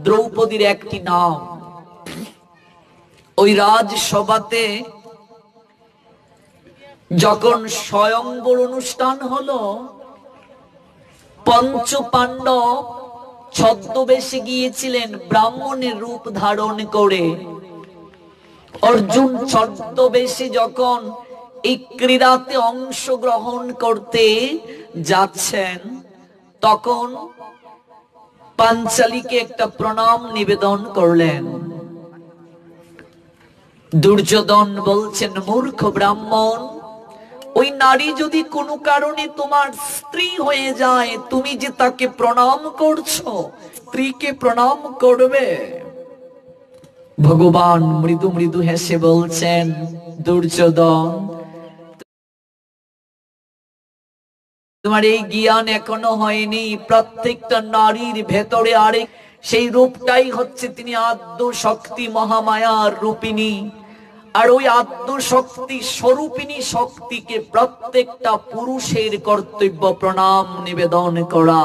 দ্রৌপদীর একটি নাম। ওই রাজসভাতে যখন স্বয়ংবর অনুষ্ঠান হলো, পঞ্চ পাণ্ডব ছদ্মবেশে গিয়েছিলেন ব্রাহ্মণের রূপ ধারণ করে। অর্জুন ছদ্মবেশে যখন এই ক্রীড়াতে অংশগ্রহণ করতে যাচ্ছেন, তখন পাঞ্চালীকে একটা প্রণাম নিবেদন করলেন। দুর্যোধন বলছেন, মূর্খ ব্রাহ্মণ, ওই নারী যদি কোনো কারণে তোমার স্ত্রী হয়ে যায়, তুমি যে তাকে প্রণাম করছো, স্ত্রীকে প্রণাম করবে? ভগবান মৃদু মৃদু হেসে বলছেন, দুর্যোধন, তোমার এই জ্ঞান এখনো হয়নি। প্রত্যেকটা নারীর ভেতরে আরেক সেই রূপটাই হচ্ছে তিনি আদ্য শক্তি মহামায়ার রূপিণী। আর ওই আদ্য শক্তি স্বরূপিণী শক্তিকে প্রত্যেকটা পুরুষের কর্তব্য প্রণাম নিবেদন করা।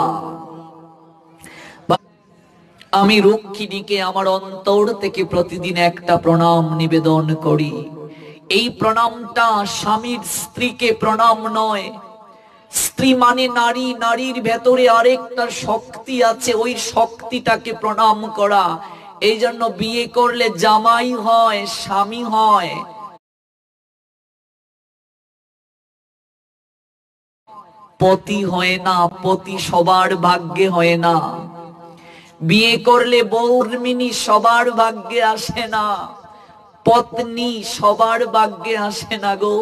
আমি রক্ষিণীকে আমার অন্তর থেকে প্রতিদিন একটা প্রণাম নিবেদন করি। এই প্রণামটা স্বামীর স্ত্রীকে প্রণাম নয়। স্ত্রী মানে নারী, নারীর ভেতরে আরেকটা শক্তি আছে, ওই শক্তিটাকে প্রণাম করা। এই জন্য বিয়ে করলে জামাই হয়, স্বামী হয়, পতি হয় না। পতি সবার ভাগ্যে হয় না। বিয়ে করলে বৌর্মিনী সবার ভাগ্যে আসে না, পত্নী সবার ভাগ্যে আসে না গো।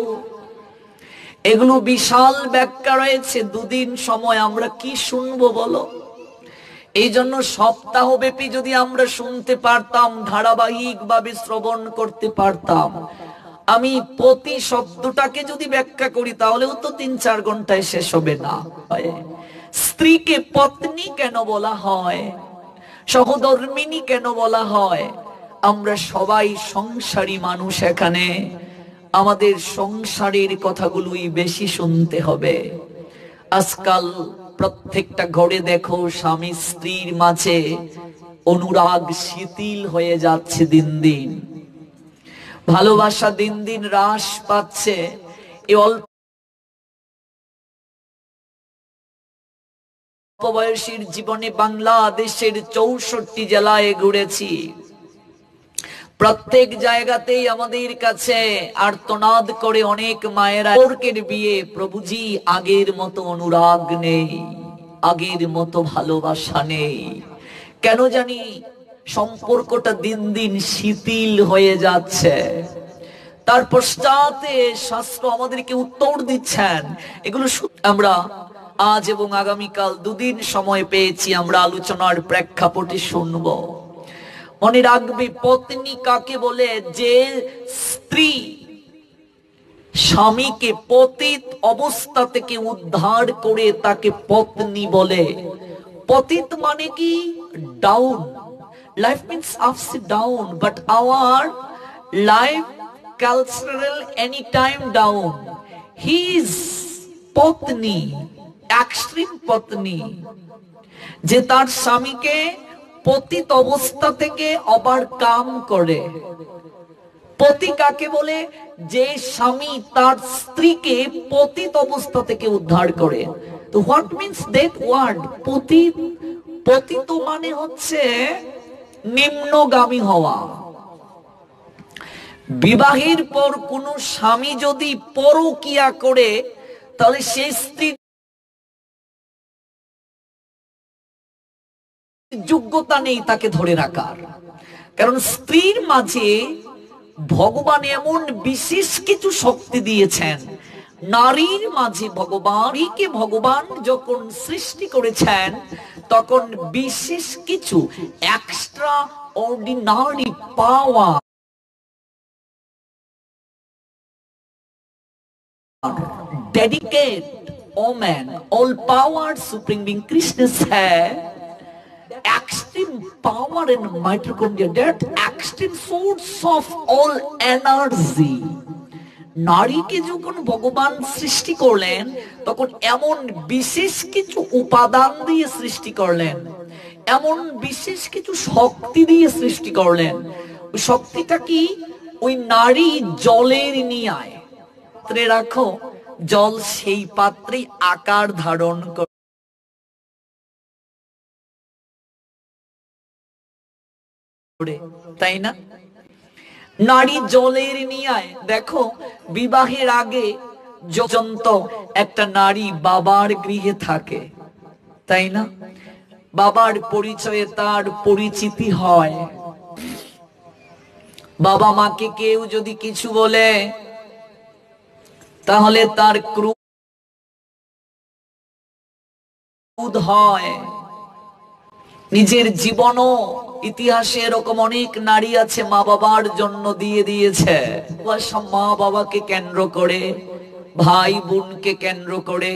এগুলো বিশাল ব্যাখ্যা রয়েছে। দুদিন সময় আমরা কি শুনবো বলো? এই জন্য সপ্তাহব্যাপী যদি আমরা শুনতে পারতাম, ধারাবাহিক ভাবে শ্রবণ করতে পারতাম। আমি পতি শব্দটাকে যদি ব্যাখ্যা করি, তাহলেও তো 3-4 ঘন্টায় শেষ হবে না। স্ত্রীকে পত্নী কেন বলা হয়, সহধর্মিনী কেন বলা হয়? আমরা সবাই সংসারী মানুষ। এখানে আমাদের সংসারের কথাগুলোই বেশি শুনতে হবে। আজকাল প্রত্যেকটা ঘরে দেখো, স্বামী স্ত্রীর মাঝে অনুরাগ শিথিল হয়ে যাচ্ছে দিন দিন। ভালোবাসা দিন দিন হ্রাস পাচ্ছে। এই অল্প বয়সের জীবনে বাংলাদেশের 64 জেলায় ঘুরেছি। প্রত্যেক জায়গাতেই আমাদের কাছে আর্তনাদ করে অনেক মায়েরা, ওরকের বিয়ে প্রভুজি আগের মতো অনুরাগ নেই, আগের মতো ভালোবাসা নেই। কেন জানি সম্পর্কটা দিন দিন শিথিল হয়ে যাচ্ছে। তার পশ্চাতে শাস্ত্র আমাদেরকে উত্তর দিচ্ছেন। এগুলো আমরা আজ এবং আগামীকাল দুদিন সময় পেয়েছি, আমরা আলোচনার প্রেক্ষাপটে শুনবো। মনে রাখবে, পত্নী কাকে বলে? যে স্ত্রী স্বামীকে পতিত অবস্থা থেকে উদ্ধার করে তাকে পত্নী বলে। পতিত মানে কি? ডাউন। লাইফ মিন্স আপস down, but our life cultural any time down. He is পত্নী, এক্সট্রিম পত্নী, যে তার স্বামীকে পতিত অবস্থা থেকে ওভারকাম করে। পতি কাকে বলে? যে স্বামী তার স্ত্রীকে পতিত অবস্থা থেকে উদ্ধার করে। তো হোয়াট মিন্স দ্যাট ওয়ার্ড পতিত? পতিত মানে হচ্ছে নিম্নগামী হওয়া। বিবাহের পর কোন স্বামী যদি পরকীয়া করে, তাহলে সেই স্ত্রী যোগ্যতা নেই তাকে ধরে রাখার। কারণ স্ত্রীর মাঝে ভগবান এমন বিশেষ কিছু শক্তি দিয়েছেন। নারীর মাঝে ভগবান যখন সৃষ্টি করেছেন, তখন বিশেষ কিছু extra ordinary power dedicate woman, all power supreme being Krishna's have extreme power in mitochondria, that extreme source of all energy. নারীকে যখন ভগবান সৃষ্টি করলেন, তখন এমন বিশেষ কিছু উপাদান দিয়ে সৃষ্টি করলেন। এমন বিশেষ কিছু শক্তি দিয়ে সৃষ্টি করলেন। ওই শক্তিটা কি? ওই নারী জলের নিয়ায় পাত্রে রাখো, জল সেই পাত্রে আকার ধারণ করে, তাই না? নারী জলের নিয়ায়। দেখো, বিবাহের আগে পর্যন্ত একটা নারী বাবার গৃহে থাকে, তাই না? বাবার পরিচয়ে তার পরিচিতি হয়। বাবা মাকে কেউ যদি কিছু বলে তাহলে তার ক্রোধ হয়। নিজের জীবনও, ইতিহাসে এরকম অনেক নারী আছে মা বাবার জন্য দিয়ে দিয়েছে। মা বাবাকে কেন্দ্র করে, ভাই বোনকে কেন্দ্র করে,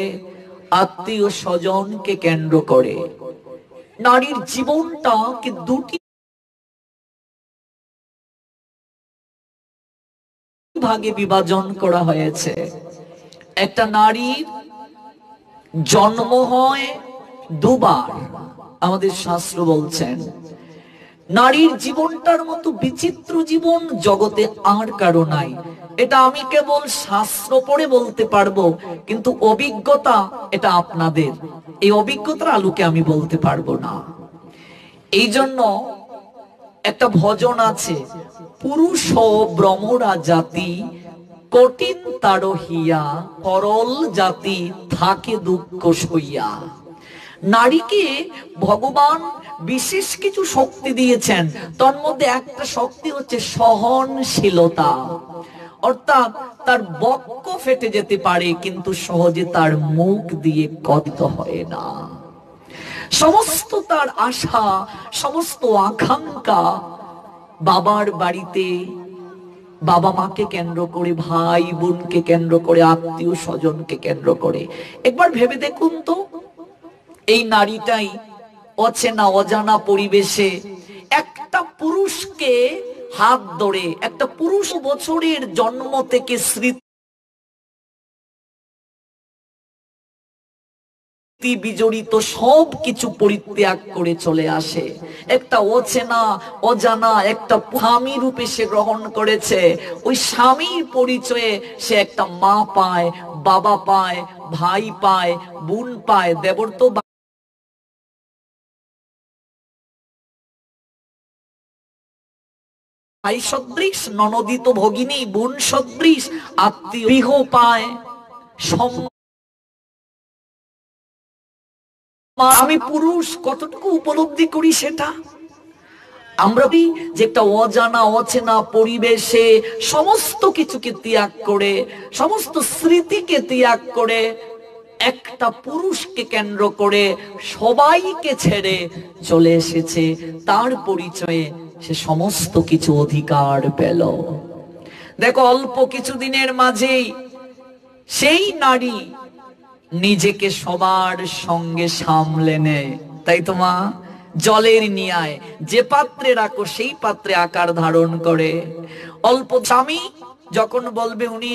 আত্মীয় স্বজনকে কেন্দ্র করে নারীর জীবনটাকে দুটি ভাগে বিভাজন করা হয়েছে। একটা নারীর জন্ম হয় দুবার, আমাদের শাস্ত্র বলছেন। নারীর জীবনটার মতো বিচিত্র জীবন জগতে আর কারো নাই। এটা আমি কেবল শাস্ত্র পড়ে বলতে পারবো, কিন্তু অভিজ্ঞতা এটা আপনাদের। এই অভিজ্ঞতার আলোকে আমি বলতে পারবো না। এই জন্য একটা ভজন আছে, পুরুষ ভ্রমরা জাতি কঠিন তার হিয়া, সরল জাতি থাকে দুঃখ সইয়া। নারীকে ভগবান বিশেষ কিছু শক্তি দিয়েছেন, তার মধ্যে একটা শক্তি হচ্ছে সহনশীলতা। অর্থাৎ তার বক্ষ ফেটে যেতে পারে কিন্তু সহজে তার মুখ দিয়ে কথিত হয় না। সমস্ত তার আশা, সমস্ত আকাঙ্ক্ষা বাবার বাড়িতে, বাবা মাকে কেন্দ্র করে, ভাই বোনকে কেন্দ্র করে, আত্মীয় স্বজনকে কেন্দ্র করে। একবার ভেবে দেখুন তো, এই নারীটাই অচেনা অজানা পরিবেশে একটা পুরুষকে হাত ধরে, একটা পুরুষ বছরের জন্ম থেকে স্মৃতি বিজড়িত সবকিছু পরিত্যাগ করে চলে আসে। একটা অচেনা অজানা একটা স্বামী রূপে সে গ্রহণ করেছে। ওই স্বামীর পরিচয়ে সে একটা মা পায়, বাবা পায়, ভাই পায়, বোন পায়, দেবর তো ভাই সদৃশ, ননদিত ভগিনী, বোন সদৃশ আত্মীয় পায়। আমি পুরুষ কতটুকু উপলব্ধি করি সেটা আমরা যে একটা অজানা অচেনা পরিবেশে সমস্ত কিছুকে ত্যাগ করে, সমস্ত স্মৃতিকে ত্যাগ করে, একটা পুরুষকে কেন্দ্র করে সবাইকে ছেড়ে চলে এসেছে। তার পরিচয়ে সে সমস্ত কিছু অধিকার পেল। দেখো, অল্প কিছুদিনের মাঝেই সেই নারী নিজেকে সবার সঙ্গে সামলে নেয়, তাই তো মা? জলের নিয়ায় যে পাত্রে রাখো সেই পাত্রে আকার ধারণ করে। অল্প স্বামী যখন বলবে উনি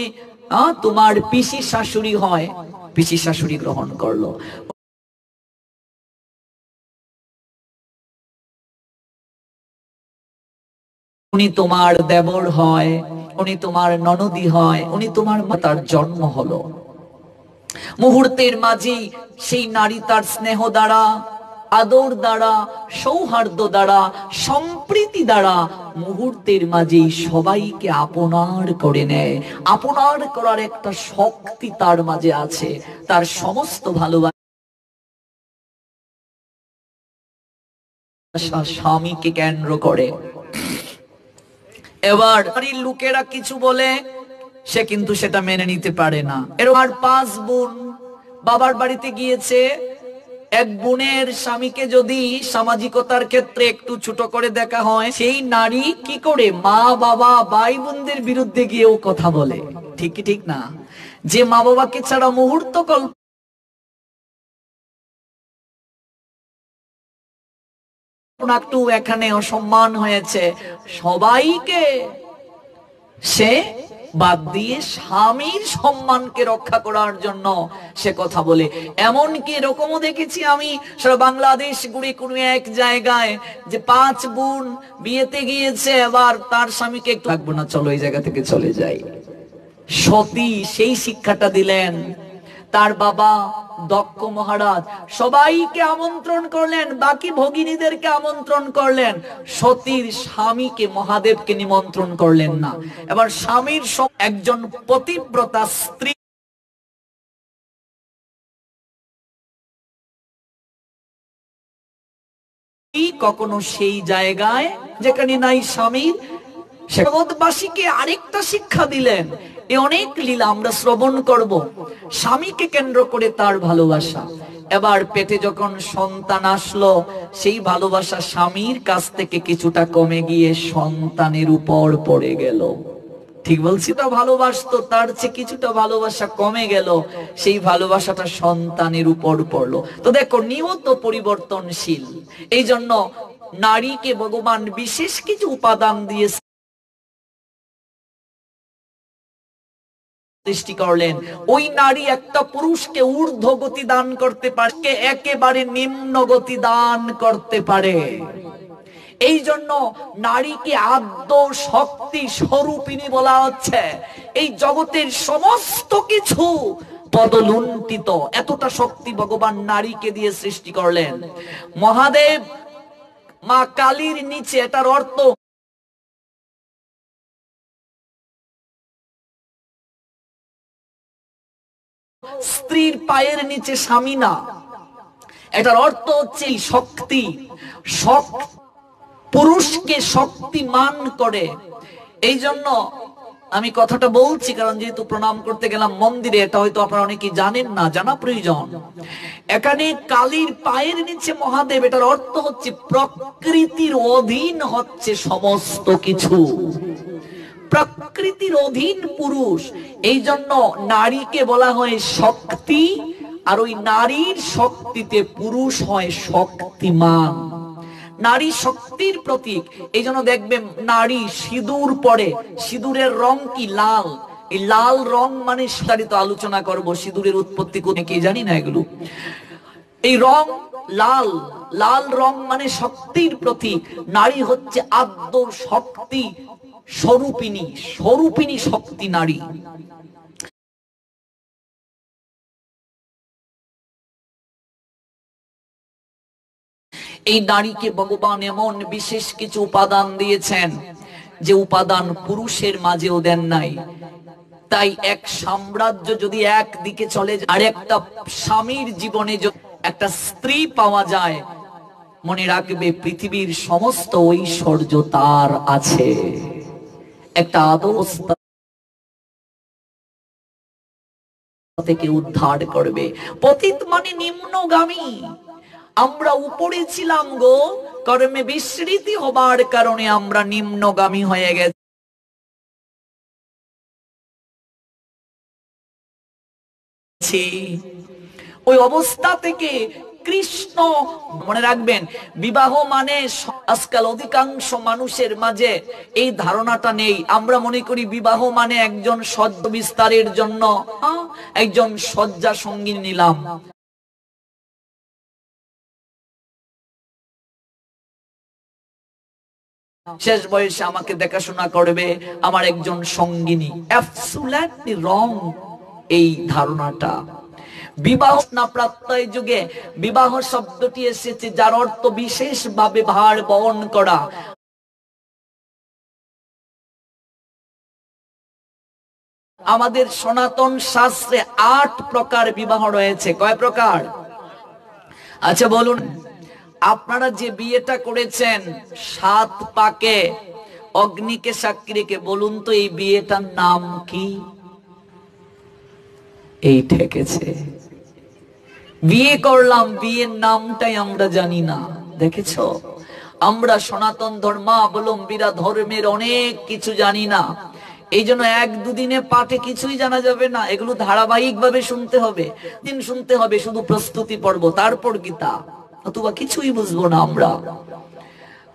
তোমার পিসি শাশুড়ি হয়, পিসি শাশুড়ি গ্রহণ করলো। উনি তোমার দেবর হয়, উনি তোমার ননদী হয়, উনি তোমার মাতার জন্ম হলো। মুহূর্তের মাঝে সেই নারী তার স্নেহ দ্বারা, আদর দ্বারা, সৌহার্দ্য দ্বারা, সম্প্রীতি দ্বারা মুহূর্তের মাঝেই সবাইকে আপনার করে নেয়। আপনার করার একটা শক্তি তার মাঝে আছে। তার সমস্ত ভালোবাসা স্বামীকে কেন্দ্র করে। এবার বাড়ির লোকেরা কিছু বলে, সে কিন্তু সেটা মেনে নিতে পারে না। এরকম আর 5 বোন বাবার বাড়িতে গিয়েছে। এক বোনের স্বামীকে যদি সামাজিকতার ক্ষেত্রে একটু ছোট করে দেখা হয়, সেই নারী কি করে মা বাবা ভাই বোনদের বিরুদ্ধে গিয়েও কথা বলে। ঠিক কি ঠিক না? যে মা বাবাকে ছাড়া মুহূর্ত কল্পনা একটু এখানে অসম্মান হয়েছে, সবাইকে সে বাদ দিয়ে স্বামীর সম্মানকে রক্ষা করার জন্য সে কথা বলে। এমনকি এরকমও দেখেছি আমি সারা বাংলাদেশ ঘুরে কোনো এক জায়গায় যে 5 বোন বিয়েতে গিয়েছে, এবার তার স্বামীকে একটু থাকবো না, চলো এই জায়গা থেকে চলে যাই। সতী সেই শিক্ষাটা দিলেন। তার বাবা দক্ষ মহারাজ সবাইকে আমন্ত্রণ করলেন, বাকি ভগিনীদেরকে আমন্ত্রণ করলেন, সতীর স্বামীকে মহাদেবকে নিমন্ত্রণ করলেন না। এবার স্বামীর একজন পতিব্রতা স্ত্রী কখনো সেই জায়গায় যেখানে নাই স্বামীর, জগৎবাসীকে আরেকটা শিক্ষা দিলেন। এ অনেক লীলা আমরা শ্রবণ করব। স্বামীকে কেন্দ্র করে তার ভালোবাসা। এবার পেটে যখন সন্তান আসলো, সেই ভালোবাসা স্বামীর কাছ থেকে কিছুটা কমে গিয়ে সন্তানের উপর পড়ে গেল। ঠিক বলছি তো? ভালোবাসতো, তার চেয়ে কিছুটা ভালোবাসা কমে গেল, সেই ভালোবাসাটা সন্তানের উপর পড়লো। তো দেখো, নিয়ত পরিবর্তনশীল। এই জন্য নারীকে ভগবান বিশেষ কিছু উপাদান দিয়ে সৃষ্টি করলেন। ওই নারী একটা পুরুষকে ঊর্ধ্ব গতি দান করতে পারে, একেবারে নিম্ন গতি দান করতে পারে। এই জন্য নারীকে আদ্য শক্তি স্বরূপিণী বলা হচ্ছে। এই জগতের সমস্ত কিছু পদলুণ্ঠিত, এতটা শক্তি ভগবান নারীকে দিয়ে সৃষ্টি করলেন। মহাদেব মা কালীর নিচে, এটার অর্থ স্ত্রীর পায়ের নিচে স্বামী না, এটার অর্থ হচ্ছে শক্তি। পুরুষকে শক্তিমান করে। এই জন্য আমি কথাটা বলছি, কারণ যেহেতু প্রণাম করতে গেলাম মন্দিরে, এটা হয়তো আপনারা অনেকেই জানেন না, জানা প্রয়োজন। এখানে কালীর পায়ের নিচে মহাদেব, এটার অর্থ হচ্ছে প্রকৃতির অধীন হচ্ছে সমস্ত কিছু, প্রকৃতির অধীন পুরুষ। এই জন্য নারীকে বলা হয় শক্তি, আর ওই নারীর শক্তিতে পুরুষ হয় শক্তিমান। নারী শক্তির প্রতীক। এই জন্য দেখবেন নারী সিঁদুর পরে, সিঁদুরের রং কি? লাল। এই লাল রং মানে বিস্তারিত আলোচনা করব, সিঁদুরের উৎপত্তি কোথায় কি জানি না এগুলো। এই রং লাল, লাল রং মানে শক্তির প্রতীক। নারী হচ্ছে আদ্য শক্তি স্বরূপিণী, স্বরূপিণী শক্তি নারী। এই নারীকে ভগবান এমন বিশেষ কিছু উপাদান দিয়েছেন, যে উপাদান পুরুষের মাঝেও দেন নাই। তাই এক সাম্রাজ্য যদি একদিকে চলে যায়, আর একটা স্বামীর জীবনে একটা স্ত্রী পাওয়া যায়, মনে রাখবে পৃথিবীর সমস্ত ঐশ্বর্য তার আছে। একটা আদর্শ থেকে উদ্ধার করবে। পতিত মানে নিম্নগামী। আমরা উপরে ছিলাম গো, কর্মে বিস্মৃতি হবার কারণে আমরা নিম্নগামী হয়ে গেছি। ওই অবস্থা থেকে কৃষ্ণ, মনে রাখবেন, বিবাহ মানে, আজকাল অধিকাংশ মানুষের মাঝে এই ধারণাটা নেই। আমরা মনে করি বিবাহ মানে একজন সদ্য বিস্তারের জন্য একজন শয্যা সঙ্গী নিলাম। শেষ বয়সে আমাকে দেখাশোনা করবে আমার একজন সঙ্গিনী। অ্যাবসলিউটলি রং এই ধারণাটা। বিবাহ না প্রাত্যয় যুগে বিবাহ শব্দটি এসেছে, যার অর্থ বিশেষভাবে ভার বহন করা। আমাদের সনাতন শাস্ত্রে 8 প্রকার বিবাহ রয়েছে। কয় প্রকার? আচ্ছা বলুন, আপনারা যে বিয়েটা করেছেন 7 পাকে অগ্নিকে সাক্ষী রেখে, বলুন তো এই বিয়েটার নাম কি? এই ঠেকেছে। বিয়ে করলাম, বিয়ের নামটাই আমরা জানি না। দেখেছো, আমরা সনাতন ধর্মাবলম্বীরা ধর্মের অনেক কিছু জানি না। এই জন্য 1-2 দিনে পাঠে কিছুই জানা যাবে না। এগুলো ধারাবাহিক ভাবে শুনতে হবে, দিন শুনতে হবে, শুধু প্রস্তুতি পর্ব, তারপর গীতা, অথবা কিছুই বুঝবো না আমরা।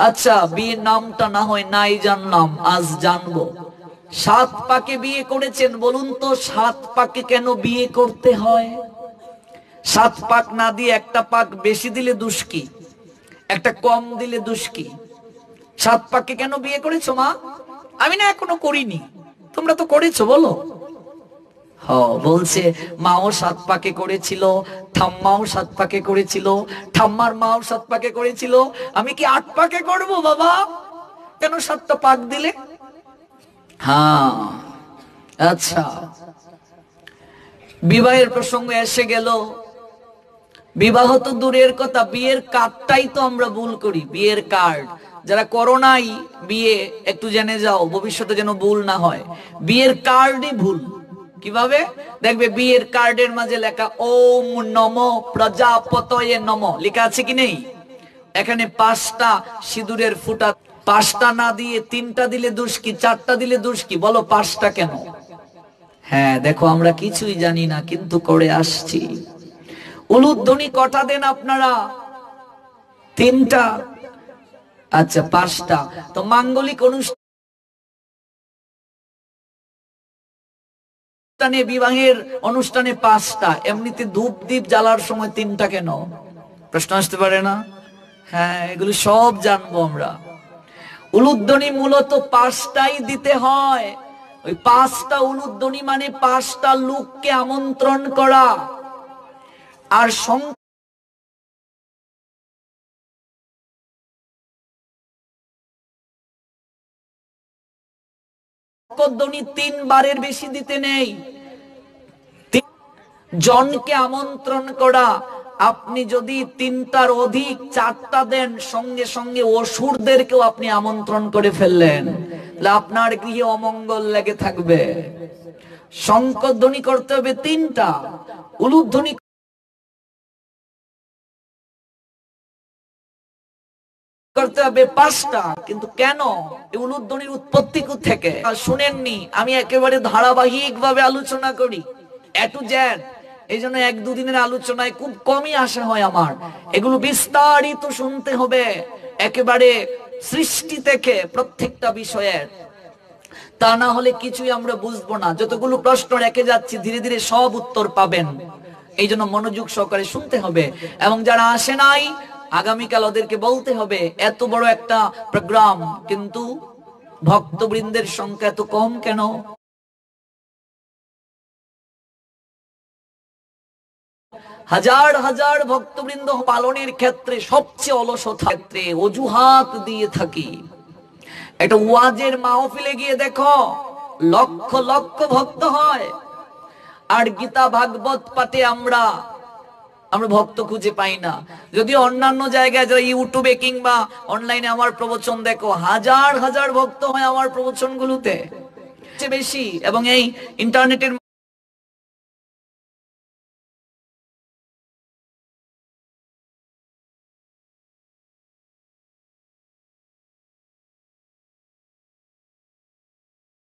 আচ্ছা, বিয়ের নামটা না হয় নাই জানলাম, আজ জানবো। সাত পাকে বিয়ে করেছেন, বলুন তো সাত পাকে কেন বিয়ে করতে হয়? সাত পাক না দিয়ে একটা পাক বেশি দিলে দোষ কি, একটা কম দিলে দোষ কি? সাত পাকে কেন বিয়ে করেছো মা? আমি না এখনো করিনি, তোমরা তো করেছো, বলো। বলছে মাও সাত পাকে করেছিল, ঠাম্মাও সাত পাকে করেছিল, ঠাম্মার মাও সাত পাকে করেছিল, আমি কি আট পাকে করব বাবা? কেন সাতটা পাক দিলে? হ্যাঁ, আচ্ছা, বিবাহের প্রসঙ্গ এসে গেল। বিবাহ তো দূরের কথা, বিয়ের কার্ডটাই তো আমরা ভুল করি। বিয়ের কার্ড যারা করো নাই বিয়ে, একটু জেনে যাও, ভবিষ্যতে যেন ভুল না হয়। বিয়ের কার্ডই ভুল। কিভাবে দেখবে? বিয়ের কার্ডের মাঝে লেখা ওম নমো প্রজাপতয়ে নমঃ লেখা আছে কি নেই? এখানে 5টা সিঁদুরের ফুটা, 5টা না দিয়ে 3টা দিলে দোষ কি, 4টা দিলে দোষ কি? বলো 5টা কেন? হ্যাঁ, দেখো আমরা কিছুই জানি না কিন্তু করে আসছি। উলুধ্বনি কটা দেন আপনারা? 3টা। আচ্ছা, 5টা। তো মাঙ্গলিক অনুষ্ঠানে, বিবাহের অনুষ্ঠানে 5টা, এমনিতে ধূপ দ্বীপ জ্বালার সময় 3টা কেন? প্রশ্ন আসতে পারে না? হ্যাঁ, এগুলো সব জানবো আমরা। উলুধ্বনি মূলত 5টাই দিতে হয়। ওই 5টা উলুধ্বনি মানে 5টা লোককে আমন্ত্রণ করা। আর শঙ্করধ্বনি 3বারের বেশি দিতে নেই। জনকে আমন্ত্রণ করা। আপনি যদি 3টার অধিক 4টা দেন, সঙ্গে সঙ্গে অসুরদেরকেও আপনি আমন্ত্রণ করে ফেললেন, তাহলে আপনার গৃহে অমঙ্গল লেগে থাকবে। শঙ্করধ্বনি করতে হবে 3টা, উলুধ্বনি করতে হবে 5টা। কিন্তু কেন? এই উলুধ্বনির উৎপত্তি থেকে শুনেননি? আমি একেবারে ধারাবাহিক ভাবে আলোচনা করি, এ টু জেড। এই জন্য 1-2 দিনের আলোচনায় খুব কমই আসা হয় আমার। এগুলো বিস্তারিত শুনতে হবে, একেবারে সৃষ্টি থেকে প্রত্যেকটা বিষয়ের। তা না হলে কিছুই আমরা বুঝবো না। যতগুলো প্রশ্ন রেখে যাচ্ছি ধীরে ধীরে সব উত্তর পাবেন। এই জন্য মনোযোগ সহকারে শুনতে হবে। এবং যারা আসে নাই, আগামীকাল ওদেরকে বলতে হবে এত বড় একটা প্রোগ্রাম, কিন্তু ভক্তবৃন্দের সংখ্যা এত কম কেন? হাজার হাজার ভক্তবৃন্দ পালনের ক্ষেত্রে সবচেয়ে অলসতার ক্ষেত্রে অজুহাত দিয়ে থাকি। একটা ওয়াজের মাহফিলে গিয়ে দেখো, লক্ষ লক্ষ ভক্ত হয়, আর গীতা ভাগবত পাঠে আমরা ভক্ত খুঁজে পাই না। যদি অন্যান্য জায়গায় যারা ইউটিউবে কিংবা অনলাইনে আমার প্রবচন দেখো, হাজার হাজার ভক্ত হয় আমার প্রবচনগুলোতে বেশি। এবং এই ইন্টারনেটের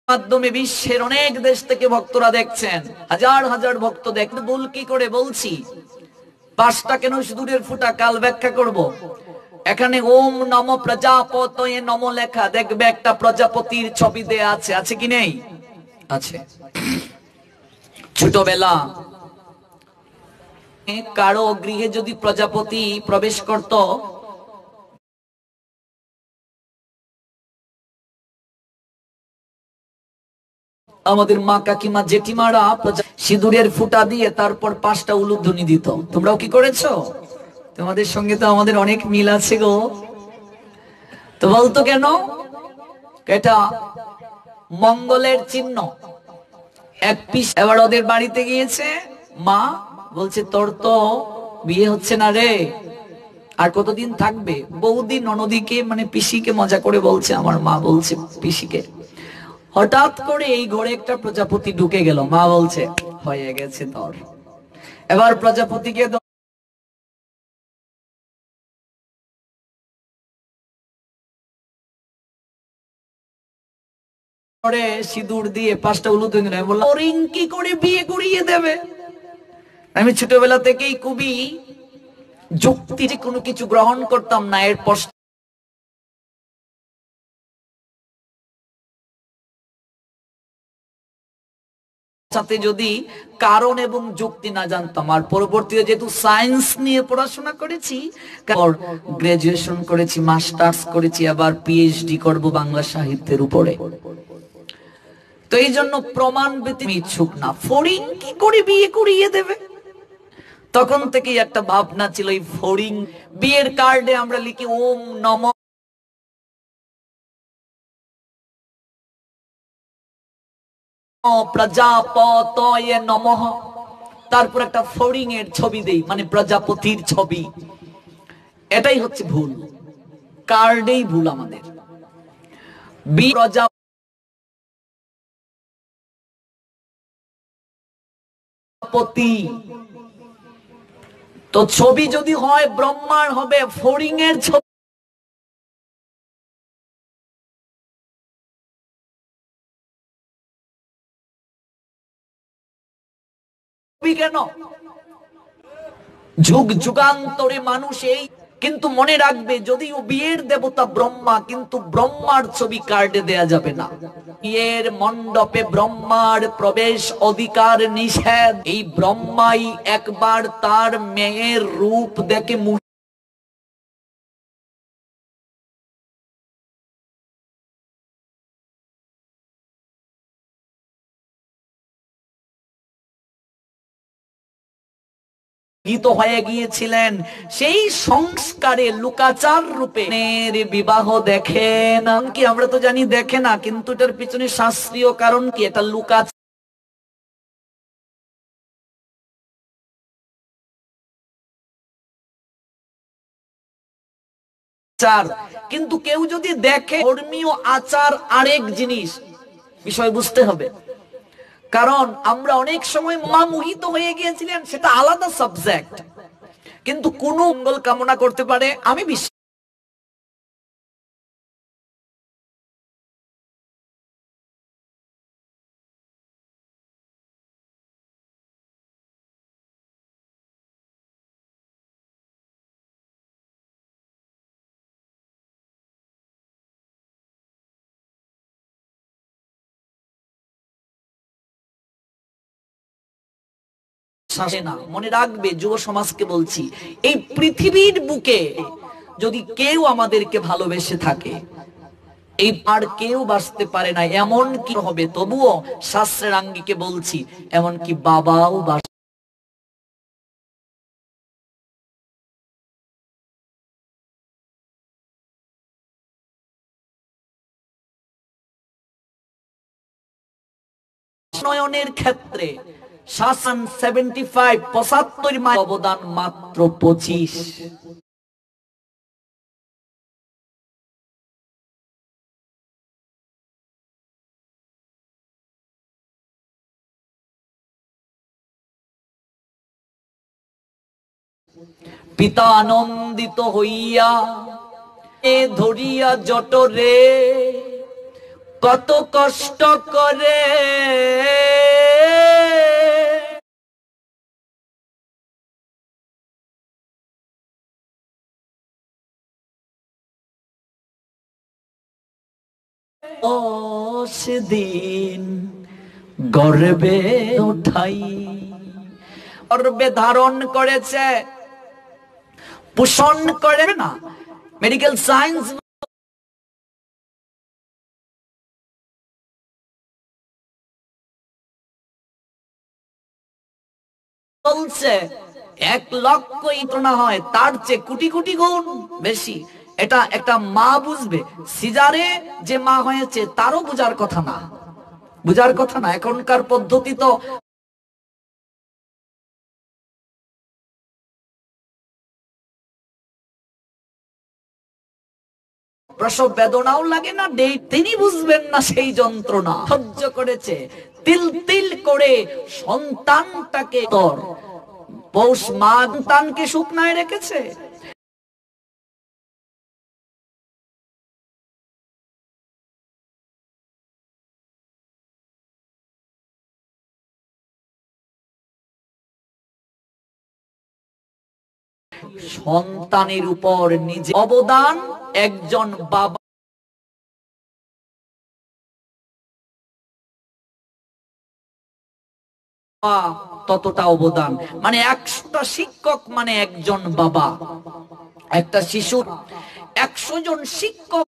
মাধ্যমে বিশ্বের অনেক দেশ থেকে ভক্তরা দেখছেন, হাজার হাজার ভক্ত দেখতে। বল কি করে বলছি? 5টা কেন সিঁদুরের ফুটা কাল ব্যাখ্যা করব। এখানে ওম নমো প্রজাপতয়ে নমঃ লেখা, দেখবে একটা প্রজাপতির ছবি দেয়া আছে, আছে কি নেই? আছে। ছোটবেলা কারো গৃহে যদি প্রজাপতি প্রবেশ করত, আমাদের মা কাকিমা জেঠিমারা সিঁদুরের ফুটা দিয়ে তারপর 5টা উলুধ্বনি দিত। তোমরাও কি করেছো? তোমাদের সঙ্গে তো আমাদের অনেক মিল আছে গো। তো বলতো কেন? এটা মঙ্গলের চিহ্ন। এক পিস। এবার ওদের বাড়িতে গিয়েছে, মা বলছে তোর তো বিয়ে হচ্ছে না রে, আর কতদিন থাকবে? বৌদি ননদিকে মানে পিসিকে মজা করে বলছে, আমার মা বলছে পিসিকে। হঠাৎ করে এই ঘরে একটা প্রজাপতি ঢুকে গেল। মা বলছে হয়ে গেছে তোর। এবার প্রজাপতিকে সিঁদুর দিয়ে 5টা উলুধ্বনি দিল। বললাম কি করে বিয়ে করিয়ে দেবে? আমি ছোটবেলা থেকেই খুবই যুক্তি কোনো কিছু গ্রহণ করতাম না। এরপর সাথে যদি কারণ এবং যুক্তি না জানতাম, আর পরবর্তীতে যেহেতু সায়েন্স নিয়ে পড়াশোনা করেছি, গ্রাজুয়েশন করেছি, মাস্টার্স করেছি, আবার পিএইচডি করব বাংলা সাহিত্যের উপরে। তো এই জন্য প্রমাণ পেতে ইচ্ছুক না। ফড়িং কি করে বিয়ে করিয়ে দেবে, তখন থেকেই একটা ভাবনা ছিল এই ফড়িং। বিয়ের কার্ডে আমরা লিখি ওম নমঃ প্রজাপতয়ে নমঃ, তারপর একটা ফড়িং এর ছবি দেই, মানে প্রজাপতির ছবি। এটাই হচ্ছে ভুল, কার্ডেই ভুল আমাদের। প্রজাপতি, তো ছবি যদি হয় ব্রহ্মার হবে ফড়িং এর ছবি কেন? যুগ যুগান্তরে মানুষ এই, কিন্তু মনে রাখবে যদিও বিয়ের দেবতা ব্রহ্মা, কিন্তু ব্রহ্মার ছবি কার্ডে দেয়া যাবে না। বিয়ের মণ্ডপে ব্রহ্মার প্রবেশ অধিকার নিষেধ। এই ব্রহ্মাই একবার তার মেয়ের রূপ দেখে হয়ে গিয়েছিলেন। সেই সংস্কারে লুকাচার রূপে বিবাহ দেখেন কি, আমরা তো জানি দেখে না, কিন্তু এটার পিছনে শাস্ত্রীয় কারণ কি, এটা লুকাচার। কিন্তু কেউ যদি দেখে, ধর্মীয় আচার আরেক জিনিস, বিষয় বুঝতে হবে। কারণ আমরা অনেক সময় মা মোহিত হয়ে গিয়েছিলেন, সেটা আলাদা সাবজেক্ট, কিন্তু কোন মঙ্গল কামনা করতে পারে আমি বিশ্বাস। না, মনে রাখবে, যুব সমাজকে বলছি, এই পৃথিবীর বুকে যদি কেউ আমাদেরকে ভালোবেসে থাকে, এই আর কেউ বাঁচতে পারে না, এমন কি হবে, তবুও শাস্ত্রের আঙ্গিকে বলছি, এমন কি বাবাও নয়নের ক্ষেত্রে শাসন 75 75 মাস অবদান মাত্র 25। পিতা আনন্দিত হইয়া এ ধরিয়া জটরে কত কষ্ট করে সেদিন গর্বে উঠাই, গর্বে ধারণ করেছে, পোষণ করে না। মেডিকেল সায়েন্স বলছে 1 লক্ষ ইতনা হয়, তার চেয়ে কোটি কোটি গুণ বেশি। এটা একটা মা বুঝবে, সিজারে যে মা হয়েছে তারও বুঝার কথা না, বুঝার কথা না। এখনকার পদ্ধতি তো প্রসব বেদনাও লাগে না, তিনি বুঝবেন না সেই যন্ত্রণা সহ্য করেছে, তিল তিল করে সন্তানটাকে তোর পৌষ মা সন্তানকে শুকনায় রেখেছে। সন্তানের উপর নিজে অবদান একজন বাবা ততটা অবদান। মানে 100টা শিক্ষক মানে একজন বাবা। একটা শিশুর 100 জন শিক্ষক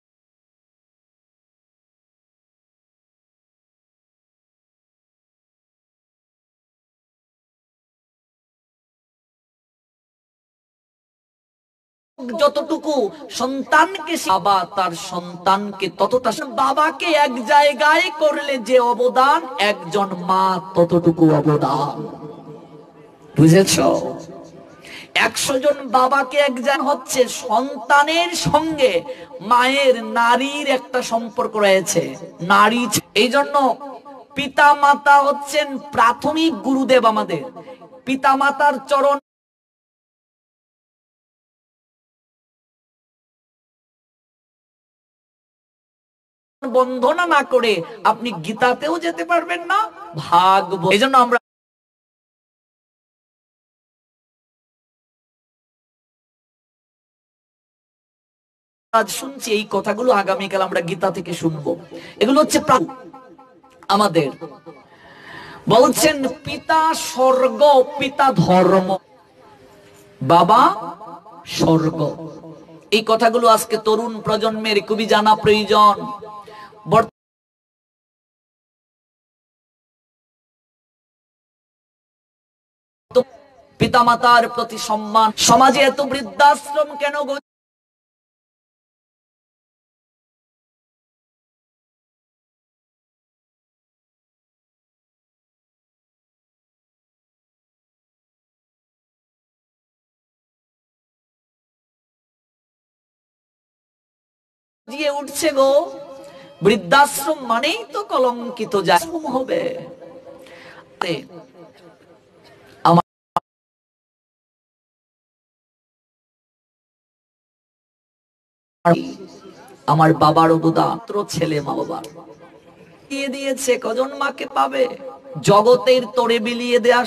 যতটুকু সন্তানকে, বাবা তার সন্তানকে ততটা, বাবাকে এক জায়গায় করলে যে অবদান, একজন মা ততটুকু অবদান। বুঝেছো? 100 জন বাবাকে একজন হচ্ছে সন্তানের সঙ্গে মায়ের, নারীর একটা সম্পর্ক রয়েছে। নারী, এই জন্য পিতা মাতা হচ্ছেন প্রাথমিক গুরুদেব আমাদের। পিতা মাতার চরণ বন্দনা না করে আপনি গীতাতেও যেতে পারবেন না, ভাগবত। এই জন্য আমরা আজ শুনছি এই কথাগুলো, আগামীকাল আমরা গীতা থেকে শুনবো। এগুলো হচ্ছে আমাদের বলছেন পিতা স্বর্গ, পিতা ধর্ম, বাবা স্বর্গ। এই কথাগুলো আজকে তরুণ প্রজন্মের খুবই জানা প্রয়োজন। পিতামাতার প্রতি সম্মান। সমাজে এত বৃদ্ধাশ্রম কেন? দিয়ে উঠছে গো, বৃদ্ধাশ্রম মানেই তো কলঙ্কিত আশ্রম হবে। আমার বাবার অবদান, ছেলে মা বাবার দিয়ে দিয়েছে, কজন মাকে পাবে? জগতের তোরে বিলিয়ে দেয়া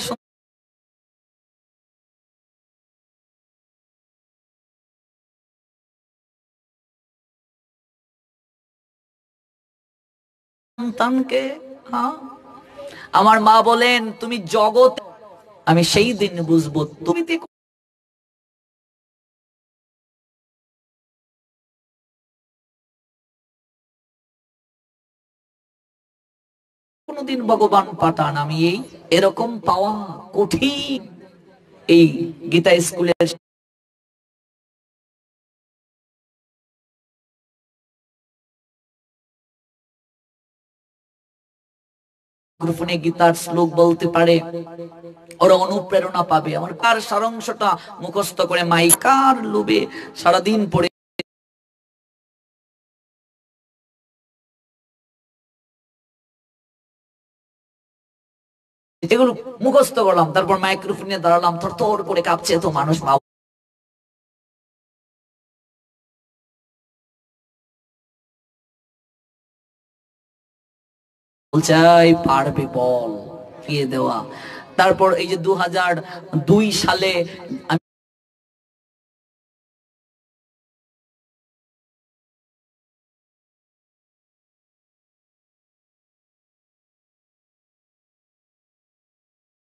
সন্তানকে। হ্যাঁ, আমার মা বলেন তুমি জগৎ, আমি সেই দিন বুঝবো তুমি কোনদিন ভগবান পাঠান। আমি এই এরকম পাওয়া কঠিন। এই গীতা স্কুলের গ্রুপনে গীতার শ্লোক বলতে পারে, ওরা অনুপ্রেরণা পাবে। আমার কার সারাংশটা মুখস্থ করে মাইকার লোভে সারাদিন পড়ে এগুলো মুখস্থ করলাম, তারপর মাইক্রোফোনে দাঁড়ালাম, থরথর করে কাঁপছে তো মানুষ। মা চাই পারবে বল দিয়ে দেওয়া। তারপর এই যে 2002 সালে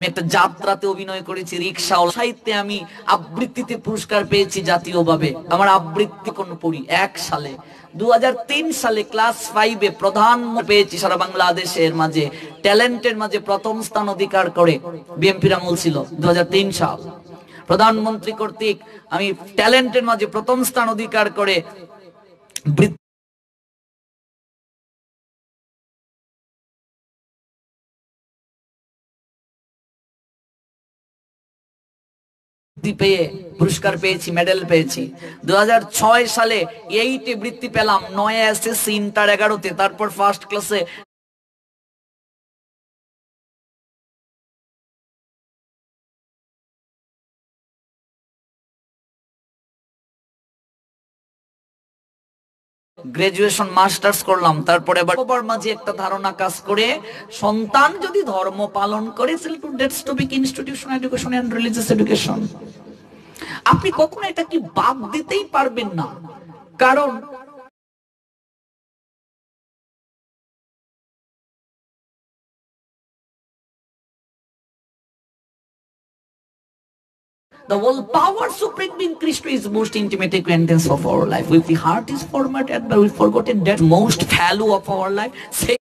একটা যাত্রাতে অভিনয় করেছি, রিক্সা সাহিত্যে আমি আবৃত্তিতে পুরস্কার পেয়েছি জাতীয়ভাবে। আমার আবৃত্তি কোন পড়ি 1 সালে। 2003 সালে ক্লাস 5-এ প্রধান পেয়েছি সারা বাংলাদেশের মাঝে, ট্যালেন্টের মাঝে প্রথম স্থান অধিকার করে। বিএনপির আমল ছিল 2003 সাল। প্রধানমন্ত্রী কর্তৃক আমি ট্যালেন্টের মাঝে প্রথম স্থান অধিকার করে পেয়ে পুরস্কার পেয়েছি, মেডেল পেয়েছি। 2006 সালে 8-এ বৃত্তি পেলাম, 9-এ এসএসসি, ইন্টার 11-তে, তারপর ফার্স্ট ক্লাসে গ্রাজুয়েশন মাস্টার্স করলাম। তারপরে আবার মাঝে একটা ধারণা কাজ করে, সন্তান যদি ধর্ম পালন করে, institution education and religious education, আপনি কখনো এটা কি বাদ দিতেই পারবেন না। কারণ The whole power supreme being Krishna is most intimate acquaintance of our life. If the heart is formatted, but we've forgotten that most value of our life. Say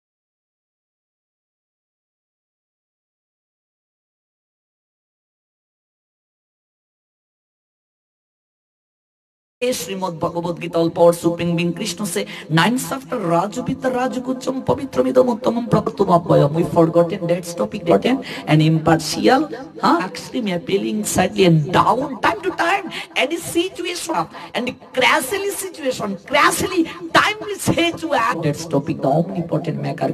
Srimad Bhagavad Gita, all power supreme being Krishna say, nine chapter Rajupita Rajakucham Pavitramidam Uttamam Pratumabhayam. We've forgotten that topic, and impartial, extreme appealing, sadly and down time to time, and his situation, and crassly situation, crassly timely say to act. That topic, the omnipotent maker.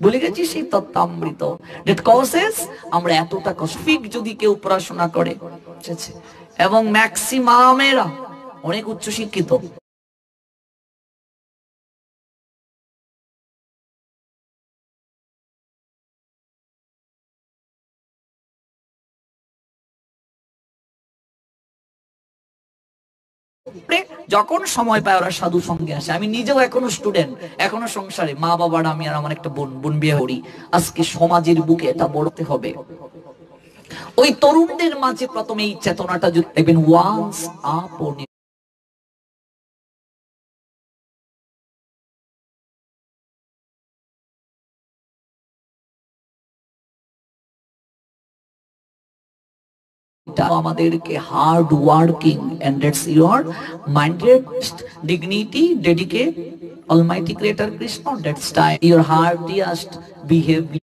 বলে গেছি সেই তত্ত্বামৃত that causes আমরা এতটা কসফিক যদি কেউ পড়াশোনা করে এবং ম্যাক্সিমামেরা অনেক উচ্চ শিক্ষিত, যখন সময় পায় ওরা সাধু সঙ্গে আসে। আমি নিজেও এখনো স্টুডেন্ট, এখনো সংসারে মা বাবার, আমি আর আমার একটা বোন বিয়ে করি। আজকে সমাজের বুকে এটা বড়তে হবে। ওই তরুণদের মাঝে প্রথমে এই চেতনাটা যদি দেখবেন, ওয়ান্স আপন আমাদেরকে hard working, and that's your minded dignity, dedicate Almighty Creator Krishna. That's time your heartiest behavior.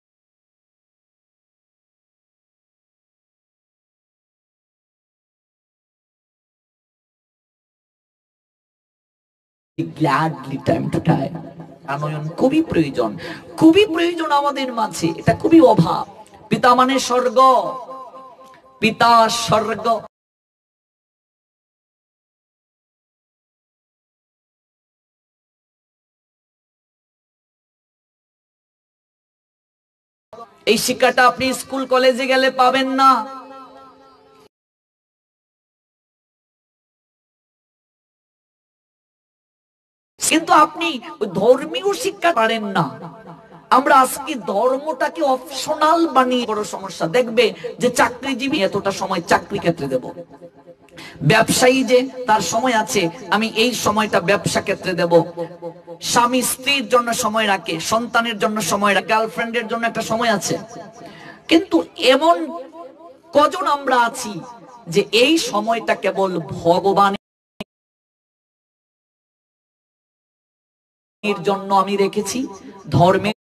Gladly time to time. আনয়ন খুবই প্রয়োজন, খুবই প্রয়োজন আমাদের মাঝে, এটা খুবই অভাব। পিতা মানে স্বর্গ, পিতা স্বর্গ। এই শিক্ষাটা আপনি স্কুল কলেজে গেলে পাবেন না। কিন্তু আপনি ধর্মীয় শিক্ষা পারেন না। আমরা আজকে ধর্মটাকে অপশনাল বানিয়ে বড় সমস্যা। দেখবে যে চাকরিজীবী এতটা সময় চাকরি ক্ষেত্রে দেব, ব্যবসায়ী যে তার সময় আছে, আমি এই সময়টা ব্যবসা ক্ষেত্রে দেব, স্বামী স্ত্রীর জন্য সময় রাখে, সন্তানের জন্য সময় রাখে, গার্লফ্রেন্ডের জন্য একটা সময় আছে। কিন্তু এমন কজন আমরা আছি যে এই সময়টা কেবল ভগবানের জন্য আমি রেখেছি, ধর্মের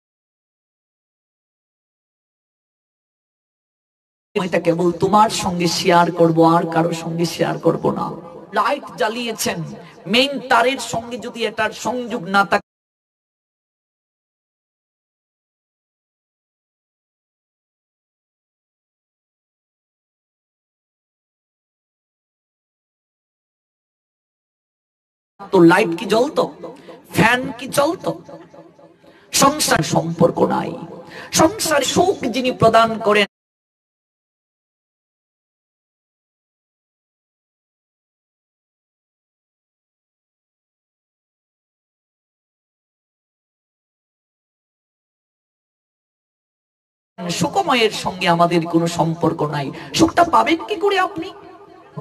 এটা কেবল তোমার সঙ্গে শেয়ার করব, আর কারোর সঙ্গে শেয়ার করব না। লাইট জ্বালিয়েছেন, মেইন তারের সঙ্গে যদি এটার সংযোগ না থাকে, তো লাইট কি জ্বলতো, ফ্যান কি চলতো? সংসার সম্পর্ক নাই। সংসার সুখ যিনি প্রদান করেন, সুখময়ের সঙ্গে আমাদের কোনো সম্পর্ক নাই। সুখটা পাবেন কি করে আপনি?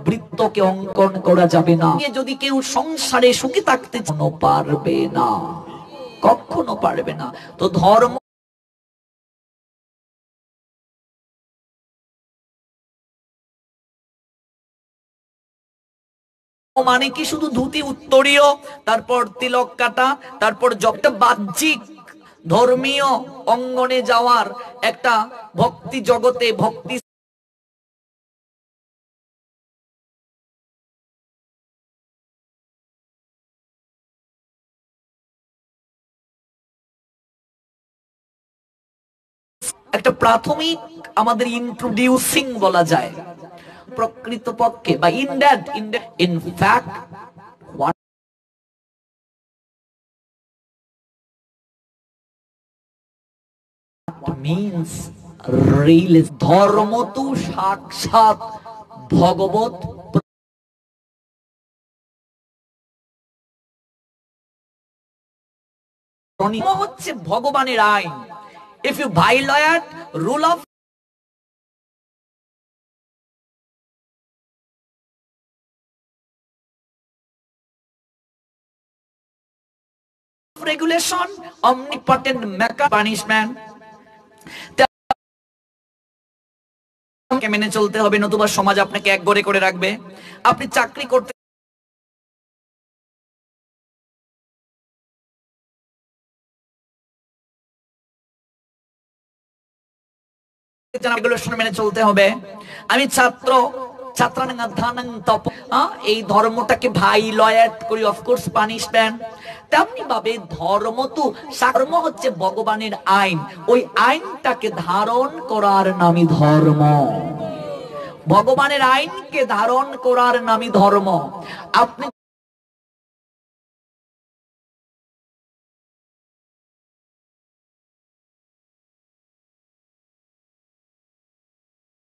বৃত্তকে অঙ্কন করা যাবে না। যদি কেউ সংসারে সুখী থাকতে পারবে না, কখনো পারবে না। তো ধর্ম মানে কি শুধু ধুতি উত্তরীয়, তারপর তিলক কাটা, তারপর জবটা বাহ্যিক ধর্মীয় অঙ্গনে যাওয়ার একটা ভক্তি জগতে ভক্তি একটা প্রাথমিক আমাদের ইন্ট্রোডিউসিং বলা যায় প্রকৃতপক্ষে, বা ইন ফ্যাক্ট what means ধর্ম তো সাক্ষাৎ ভগবত হচ্ছে ভগবানের আইন। If you violate rule of regulation, omnipotent punishment মেনে চলতে হবে, নতুবা সমাজ আপনাকে একঘরে করে রাখবে। আপনি চাকরি করতে মেনে চলতে হবে। আমি এই ধর্মটাকে ভায়োলেট করি, অফকোর্স পানিশমেন্ট। তেমনি ভাবে ধর্ম তো ধর্ম হচ্ছে ভগবানের আইন, ওই আইনটাকে ধারণ করার নামই ধর্ম। ভগবানের আইনকে ধারণ করার নামই ধর্ম। আপনি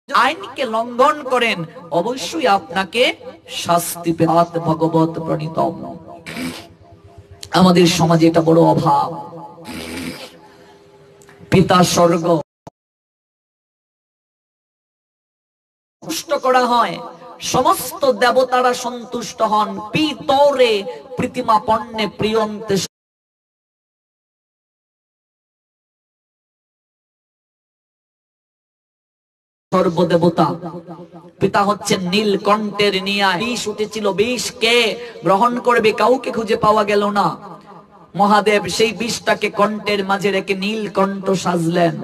আইনকে লঙ্ঘন করেন, অবশ্যই আপনাকে শাস্তি পেতে ভগবত প্রণীতম। আমাদের সমাজে এটা বড় অভাব। পিতা স্বর্গ সন্তুষ্ট করা হয়, সমস্ত দেবতারা সন্তুষ্ট হন। পিতরে প্রীতিমা পণ্যে প্রিয়ন্তে সর্বদেবতা। পিতা হচ্ছে নীলকণ্ঠের ন্যায়। বিষ উঠেছিল, বিষ কে গ্রহণ করবে কাউকে খুঁজে পাওয়া গেল না। মহাদেব সেই বিষটাকে কণ্ঠের মাঝে রেখে নীলকণ্ঠ সাজলেন।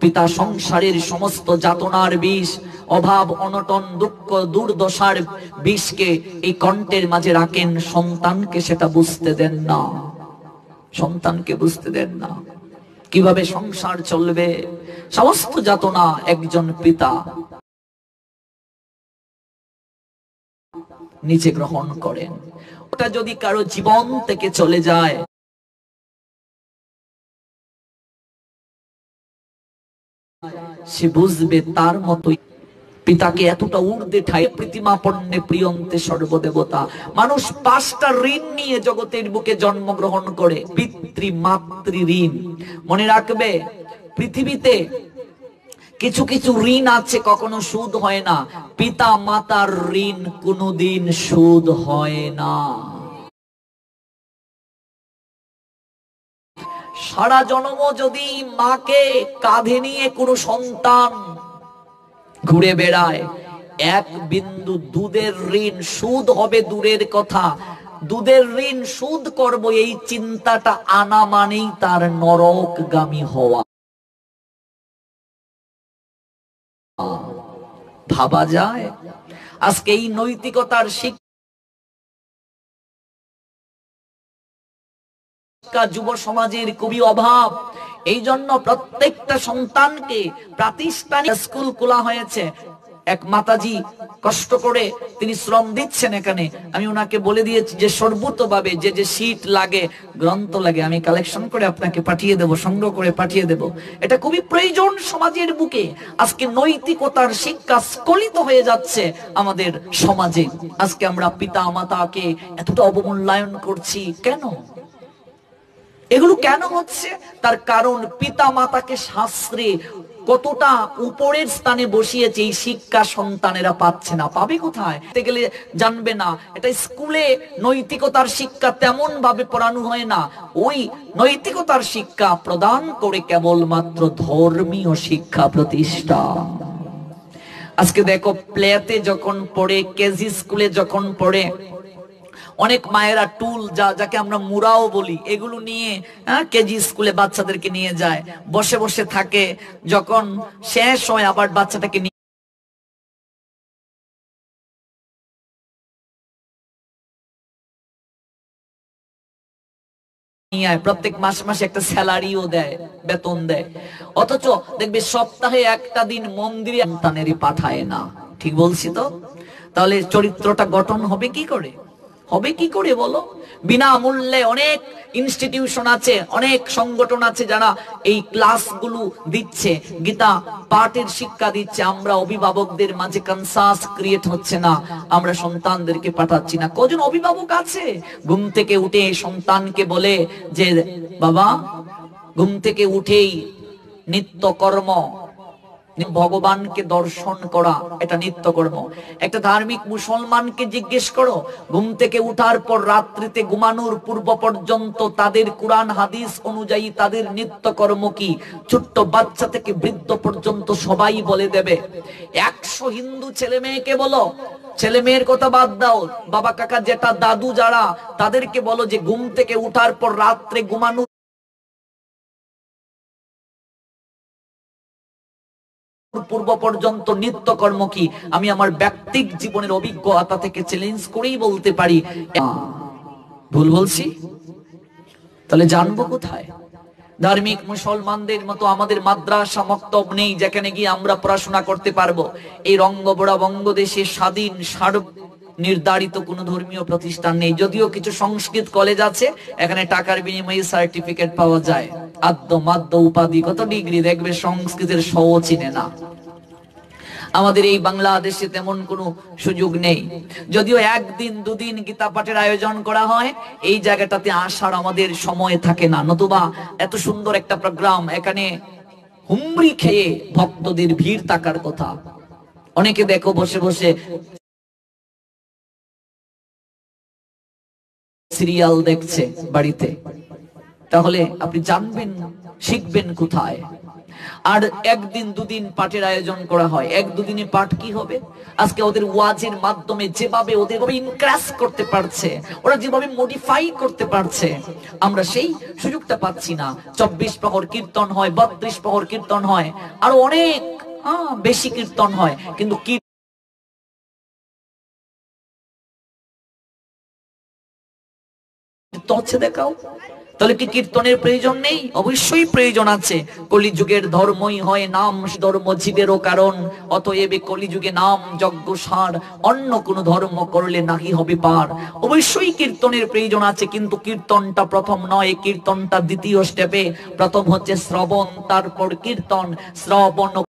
পিতা সংসারের সমস্ত যাতনার বিষ, অভাব অনটন দুঃখ দুর্দশার বিষকে এই কণ্ঠের মাঝে রাখেন, সন্তানকে সেটা বুঝতে দেন না। সন্তানকে বুঝতে দেন না কিভাবে সংসার চলবে। সমস্ত যাতনা একজন পিতা নিচে গ্রহণ করেন। ওটা যদি কারো জীবন থেকে চলে যায়, সে বুঝবে তার মতোই পিতাকে এতটা ঊর্ধ্বে ঠাই। প্রীতিমা পণ্যে প্রিয়ন্তে সর্বদেবতা। মানুষ 5টা ঋণ নিয়ে জগতের বুকে জন্মগ্রহণ করে। পিতৃ মাতৃ ঋণ। মনে রাখবে, পৃথিবীতে কিছু কিছু ঋণ আছে কখনো সুদ হয় না। পিতা মাতার ঋণ কোনোদিন সুদ হয় না। সারা জন্ম যদি মাকে কাঁধে নিয়ে কোনো সন্তান ঘুরে বেড়ায়, এক বিন্দু দুধের ঋণ সুদ হবে দূরের কথা, দুধের ঋণ সুদ করব এই চিন্তাটা আনা মানেই তার নরকগামী হওয়া। ভাবা যায়? আজকে এই নৈতিকতার শিক্ষা যুব সমাজের খুবই অভাব। এই জন্য প্রত্যেকটা সন্তানকে প্রাতিষ্ঠানিক স্কুল খোলা হয়েছে। এক মাতাজি কষ্ট করে তিনি শ্রম দিচ্ছেন এখানে। আমি ওনাকে বলে দিয়েছি যে সর্বতভাবে যে যে শীট লাগে, গ্রন্থ লাগে, আমি কালেকশন করে আপনাকে পাঠিয়ে দেব, সংগ্রহ করে পাঠিয়ে দেব। এটা খুবই প্রয়োজন সমাজের বুকে। আজকে নৈতিকতার শিক্ষা স্খলিত হয়ে যাচ্ছে আমাদের সমাজে। আজকে আমরা পিতা মাতাকে এতটা অবমূল্যায়ন করছি কেন? এগুলো কেন হচ্ছে? তার কারণ পিতা মাতাকে শাস্ত্রে কতটা উপরের স্থানে বসিয়েছে, এই শিক্ষা সন্তানেরা পাচ্ছে না। পাবে কোথায়? গেলে জানবে না। এটা স্কুলে নৈতিকতার শিক্ষা তেমন ভাবে পড়ানো হয় না। ওই নৈতিকতার শিক্ষা প্রদান করে কেবলমাত্র ধর্মীয় শিক্ষা প্রতিষ্ঠা। আজকে দেখো, প্লেতে যখন পড়ে, কেজি স্কুলে যখন পড়ে, অনেক মায়েরা টুল যাকে আমরা মুরাও বলি, এগুলো নিয়ে কেজি স্কুলে বাচ্চাদেরকে নিয়ে যায়, বসে বসে থাকে। যখন শেষ হয় আবার বাচ্চাটাকে নিয়ে প্রত্যেক মাসে মাসে একটা স্যালারিও দেয়, বেতন দেয়। অথচ দেখবে সপ্তাহে একটা দিন মন্দিরে সন্তানেরই পাঠায় না। ঠিক বলছি তো? তাহলে চরিত্রটা গঠন হবে কি করে? হবে কি করে বলো? বিনামূল্যে অনেক ইনস্টিটিউশন আছে, অনেক সংগঠন আছে যারা এই ক্লাসগুলো দিচ্ছে, গীতা পাঠের শিক্ষা দিচ্ছে। আমরা অভিভাবকদের মাঝে কনসাস ক্রিয়েট হচ্ছে না, আমরা সন্তানদেরকে পাঠাচ্ছি না। কজন অভিভাবক আছে ঘুম থেকে উঠে সন্তানকে বলে যে বাবা, ঘুম থেকে উঠেই নিত্যকর্ম ভগবানকে দর্শন করা, এটা নিত্যকর্ম। একটা ধার্মিক মুসলমানকে জিজ্ঞেস করো, ঘুম থেকে উঠার পর রাত্রিতে ঘুমানোর পূর্ব পর্যন্ত তাদের কুরআন হাদিস অনুযায়ী তাদের নিত্যকর্ম কি? ছোট্ট বাচ্চা থেকে বৃদ্ধ পর্যন্ত সবাই বলে দেবে। 100 হিন্দু ছেলে মেয়েকে বলো, ছেলে মেয়ের কথা বাদ দাও, বাবা কাকা জেঠা দাদু যারা, তাদেরকে বলো যে ঘুম থেকে উঠার পর রাত্রে ঘুমানো পূর্ব পর্যন্ত নিত্যকর্ম কি? আমি আমার ব্যক্তিক জীবনের অভিজ্ঞতা থেকে চ্যালেঞ্জ করেই বলতে পারি, ভুল বলছি? তাহলে জানবো কোথায়? ধার্মিক মুসলমানদের মতো আমাদের মাদ্রাসা মক্তব নেই যেখানে গিয়ে আমরা পড়াশোনা করতে পারবো। এই রঙ্গবড়া বঙ্গদেশে স্বাধীন নির্ধারিত কোন ধর্মীয় প্রতিষ্ঠান নেই। যদিও কিছু সংস্কৃত কলেজ আছে, এখানে টাকার বিনিময়ে সার্টিফিকেট পাওয়া যায়, আদ্য মাদ্য উপাধি, কত ডিগ্রি, দেখবে সংস্কৃতের সও চিনে না। আমাদের এই বাংলাদেশে তেমন কোনো সুযোগ নেই। যদিও একদিন দুদিন গীতা পাঠের আয়োজন করা হয়, এই জায়গাটাতে আসার আমাদের সময় থাকে না। নতুবা এত সুন্দর একটা প্রোগ্রাম, এখানে হুমড়ি খেয়ে ভক্তদের ভিড় থাকার কথা। অনেকে দেখো বসে বসে সিরিয়াল দেখছে বাড়িতে। তাহলে আপনি জানবেন, শিখবেন কোথায়? আর একদিন দুদিন পাঠের আয়োজন করা হয়, এক দুদিনে পাঠ কি হবে? আজকে ওদের ওয়াজের মাধ্যমে যেভাবে ওদের ইনক্রাস করতে পারছে, ওরা যেভাবে মডিফাই করতে পারছে, আমরা সেই সুযোগটা পাচ্ছি না। 24 প্রহর কীর্তন হয়, 32 প্রহর কীর্তন হয়, আর অনেক বেশি কীর্তন হয়, কিন্তু হচ্ছে দেখাও। তাহলে কি কীর্তনের প্রয়োজন নেই? অবশ্যই প্রয়োজন আছে। কলিযুগের ধর্মই হয় নাম ধর্ম, জীবেরও কারণ। অতএব কলিযুগে নাম যজ্ঞ সার, অন্য কোন ধর্ম করলে নাহি হবে পার। অবশ্যই কীর্তনের প্রয়োজন আছে, কিন্তু কীর্তনটা প্রথম নয়, কীর্তনটা দ্বিতীয় স্টেপে। প্রথম হচ্ছে শ্রবণ, তারপর কীর্তন। শ্রবণ